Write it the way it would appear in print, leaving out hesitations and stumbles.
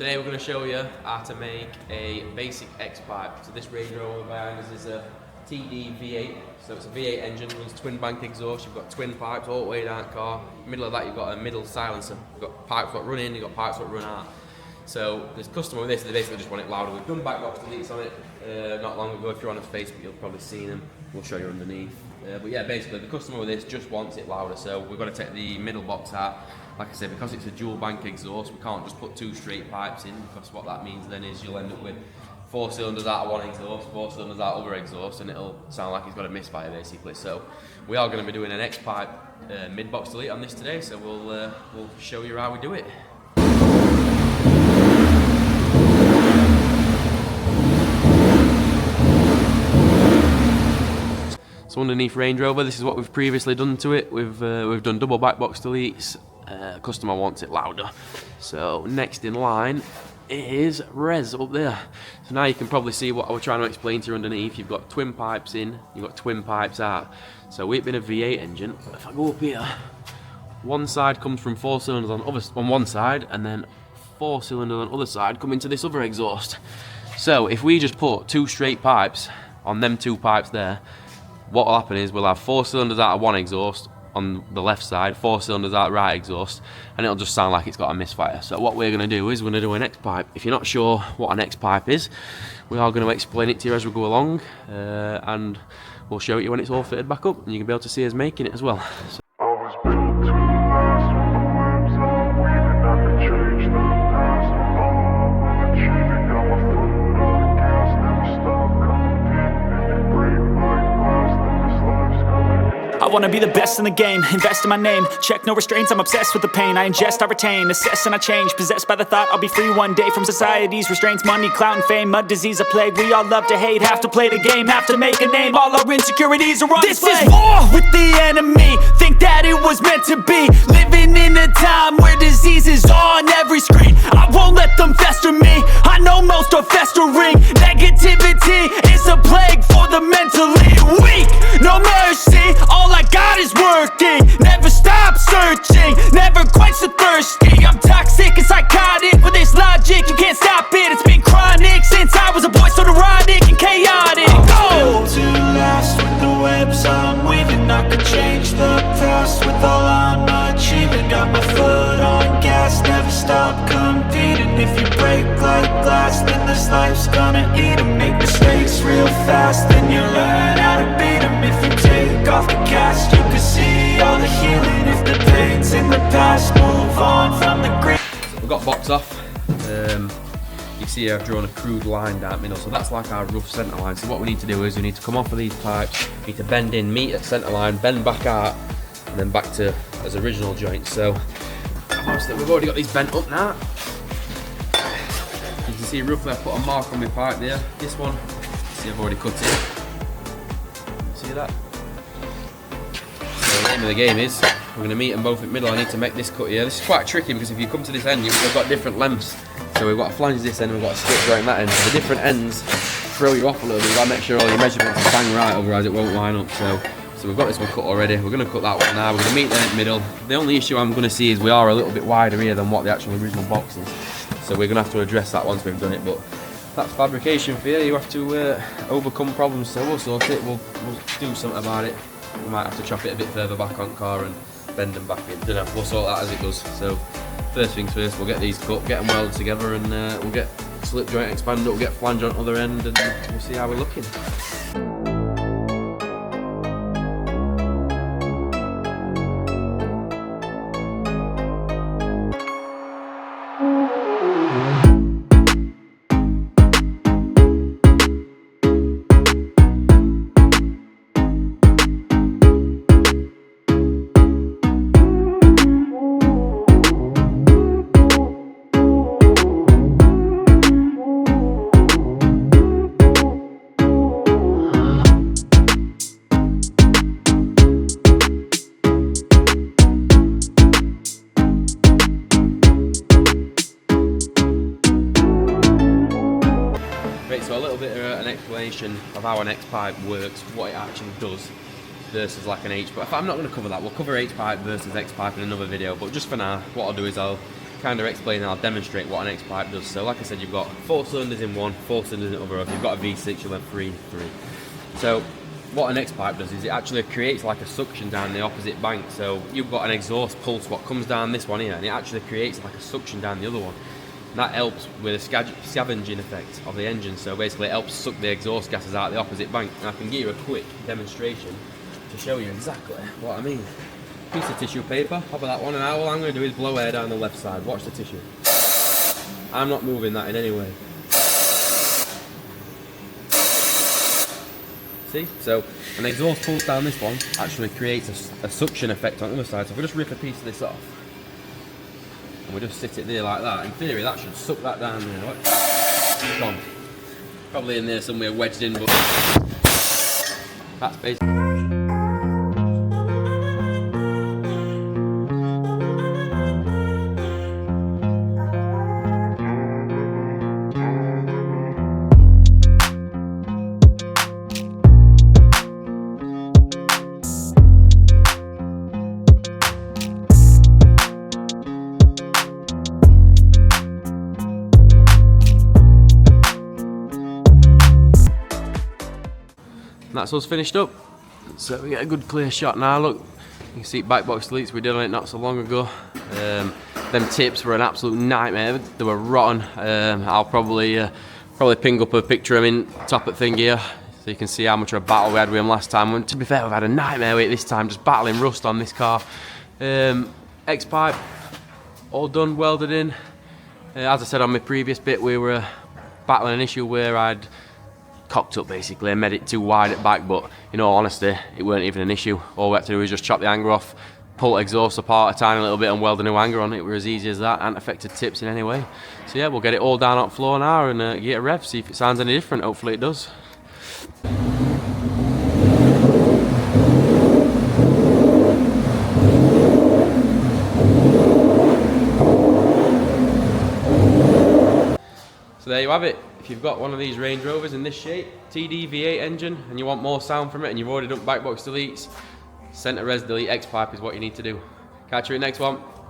Today we're going to show you how to make a basic X-pipe. So this Range Rover behind us is a TDV8, so it's a V8 engine, runs twin bank exhaust, you've got twin pipes all the way down the car. In the middle of that you've got a middle silencer, you've got pipes that run in, you've got pipes that run out. So this customer with this, they basically just want it louder. We've done back box deletes on it not long ago. If you're on his Facebook you'll probably seen them, we'll show you underneath. But yeah, basically the customer with this just wants it louder, so we've got to take the middle box out. Like I said, because it's a dual bank exhaust, we can't just put two straight pipes in, because what that means then is you'll end up with 4 cylinders out of one exhaust, 4 cylinders out of other exhaust, and it'll sound like it's got a misfire basically. So we are going to be doing an X-pipe mid-box delete on this today, so we'll show you how we do it. So underneath Range Rover, this is what we've previously done to it. We've done double back box deletes. Customer wants it louder. So next in line is Res up there. So now you can probably see what I was trying to explain to you underneath. You've got twin pipes in, you've got twin pipes out. So we've been a V8 engine. If I go up here, one side comes from 4 cylinders on one side, and then 4 cylinders on the other side come into this other exhaust. So if we just put 2 straight pipes on them 2 pipes there, what will happen is we'll have 4 cylinders out of one exhaust on the left side, 4 cylinders out right exhaust, and it'll just sound like it's got a misfire. So what we're going to do is we're going to do an X-pipe. If you're not sure what an X-pipe is, we are going to explain it to you as we go along, and we'll show it you when it's all fitted back up, and you can be able to see us making it as well. So I wanna be the best in the game, invest in my name, check no restraints, I'm obsessed with the pain, I ingest, I retain, assess and I change, possessed by the thought I'll be free one day from society's restraints, money, clout and fame, mud, disease, a plague, we all love to hate, have to play the game, have to make a name, all our insecurities are on display. This is war with the enemy, think that it was meant to be, living in a time where disease is on every screen, I won't let them fester me, I know most are festering, negativity is a plague for the mentally weak, no mercy, all I got is working, never stop searching, never quite so thirsty, I'm toxic and psychotic, with this logic, you can't stop it, it's been chronic, since I was a boy, so neurotic and chaotic. I'm built to last with the webs I'm weaving, I could change the past with all I'm achieving, got my foot on gas, never stop competing, if you break like glass, then this life's gonna eat 'em, make mistakes real fast, then you learn how to beat 'em, if you take off the cast, you can see all the healing, if the pain's in the past, move on from the grave. We've got box off. You see here I've drawn a crude line down the middle, so that's like our rough centre line. So what we need to do is we need to come off of these pipes, we need to bend in, meet at centre line, bend back out, and then back to as original joints. So obviously we've already got these bent up now. You can see roughly I put a mark on my pipe there. This one, see I've already cut it. See that? So the name of the game is we're going to meet them both in the middle. I need to make this cut here. This is quite tricky because if you come to this end, we've got different lengths. So we've got a flange this end and we've got a slip joint that end. So the different ends throw you off a little bit. You've got to make sure all your measurements are bang right, otherwise it won't line up. So we've got this one cut already. We're going to cut that one now. We're going to meet them in the middle. The only issue I'm going to see is we are a little bit wider here than what the actual original box is. So we're going to have to address that once we've done it. But that's fabrication for you. You have to overcome problems. So we'll sort it. We'll do something about it. We might have to chop it a bit further back on the car and bend them back in. Don't know, we'll sort that as it goes. So first things first, we'll get these cut, get them welded together, and we'll get slip joint expanded up, we'll get flange on the other end, and we'll see how we're looking. So a little bit of an explanation of how an X-pipe works, what it actually does versus like an H-pipe. I'm not going to cover that, we'll cover H-pipe versus X-pipe in another video, but just for now, what I'll do is I'll kind of explain and I'll demonstrate what an X-pipe does. So like I said, you've got 4 cylinders in one, 4 cylinders in the other. If you've got a V6, you'll have 3. So what an X-pipe does is it actually creates like a suction down the opposite bank. So you've got an exhaust pulse what comes down this one here, and it actually creates like a suction down the other one. And that helps with a scavenging effect of the engine. So basically it helps suck the exhaust gases out the opposite bank. And I can give you a quick demonstration to show you exactly what I mean. Piece of tissue paper, top of that one, and all I'm going to do is blow air down the left side. Watch the tissue. I'm not moving that in any way. See? So an exhaust pulse down this one actually creates a suction effect on the other side. So if we just rip a piece of this off, and we just sit it there like that, in theory that should suck that down there. Right? Gone. Probably in there somewhere wedged in, but that's basically. And that's us finished up. So we get a good clear shot now. Look, you can see back box deletes. We did on it not so long ago. Them tips were an absolute nightmare. They were rotten. I'll probably ping up a picture of them in top of thing here, so you can see how much of a battle we had with them last time. And to be fair, we've had a nightmare with it this time, just battling rust on this car. X-pipe, all done, welded in. As I said on my previous bit, we were battling an issue where I'd cocked up basically and made it too wide at back, but in all honesty it weren't even an issue. All we had to do was just chop the hanger off, pull the exhaust apart a tiny little bit and weld a new hanger on it. It was as easy as that, and affected tips in any way. So yeah, we'll get it all down on floor now and get a rev, see if it sounds any different. Hopefully it does. So there you have it. If you've got one of these Range Rovers in this shape, TDV8 engine, and you want more sound from it and you've already done back box deletes, center res delete X-pipe is what you need to do. Catch you in the next one.